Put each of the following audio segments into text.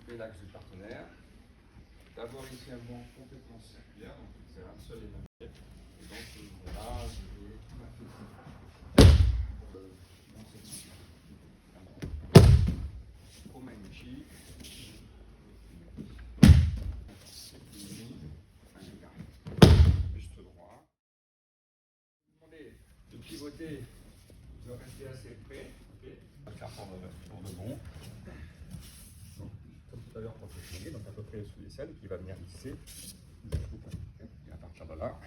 occuper l'axe du partenaire, d'avoir ici un mouvement complètement circulaire, donc c'est un seul et même pied. Et donc voilà, je vais dans cette position. Omainichi. Juste droit. Demandez de pivoter, de rester assez près. Okay. On va le faire pour de bon. Donc, comme tout à l'heure quand je suis donc à peu près sous les selles, qui va venir lisser jusqu'au bout. Et à partir de là,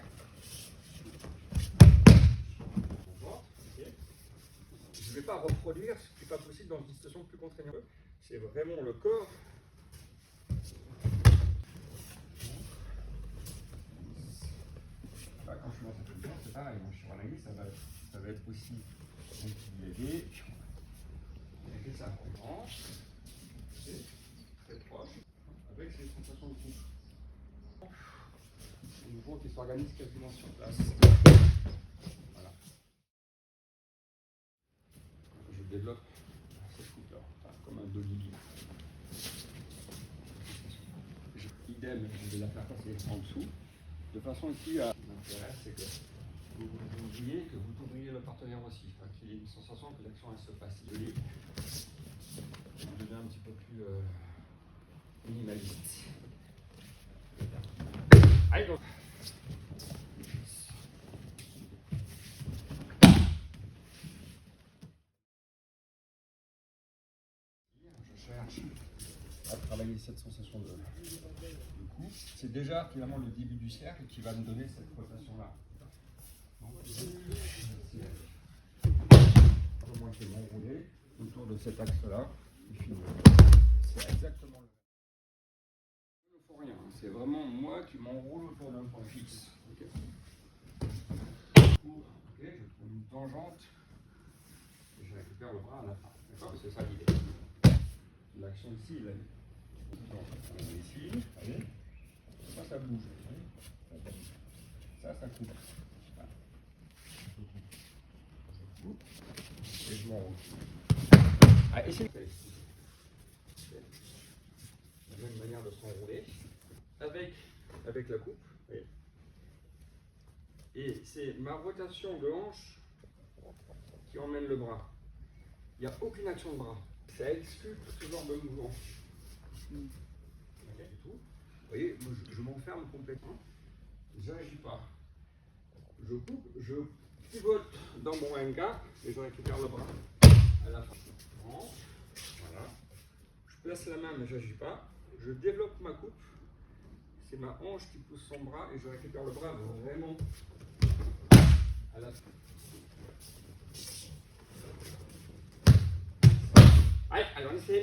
je ne vais pas reproduire ce qui n'est pas possible dans une situation plus contraignante. C'est vraiment le corps. Quand je suis dans cette position, c'est pareil. Moi, je suis en aiguille, ça va être aussi équilibré. On fait ça en grand, très proche, avec ces sensations de couche. Un mouvement qui s'organise quasiment sur place. Voilà. Je développe cette coupe-là, comme un dolly. Idem, je vais la faire passer en dessous, de façon ici à. L'intérêt, c'est que vous voyez que vous ouvriez le partenaire aussi, qu'il y ait une sensation que l'action elle se passe. On devient un petit peu plus minimaliste. Allez donc. Je cherche à travailler cette sensation de coup. C'est déjà finalement le début du cercle qui va me donner cette rotation-là. Comment je vais m'enrouler autour de cet axe-là. C'est exactement le même. Il ne faut rien. C'est vraiment moi qui m'enroule autour d'un point fixe. Okay. Je trouve une tangente et je récupère le bras à la fin. D'accord ? C'est ça l'idée. L'action ici, il a ici, allez. Ça bouge. Ça coupe. Je coupe et je m'enroule. Ah, essayez. Il y a une manière de s'enrouler avec la coupe. Voyez. Et c'est ma rotation de hanche qui emmène le bras. Il n'y a aucune action de bras. Ça exclut ce genre de mouvement. Okay, tout. Vous voyez, je m'enferme complètement. Je n'agis pas. Je coupe, je pivote dans mon hangar et je récupère le bras à la fin. Voilà. Je place la main mais je n'agis pas. Je développe ma coupe. C'est ma hanche qui pousse son bras et je récupère le bras vraiment à la fin. Allez, on essaie.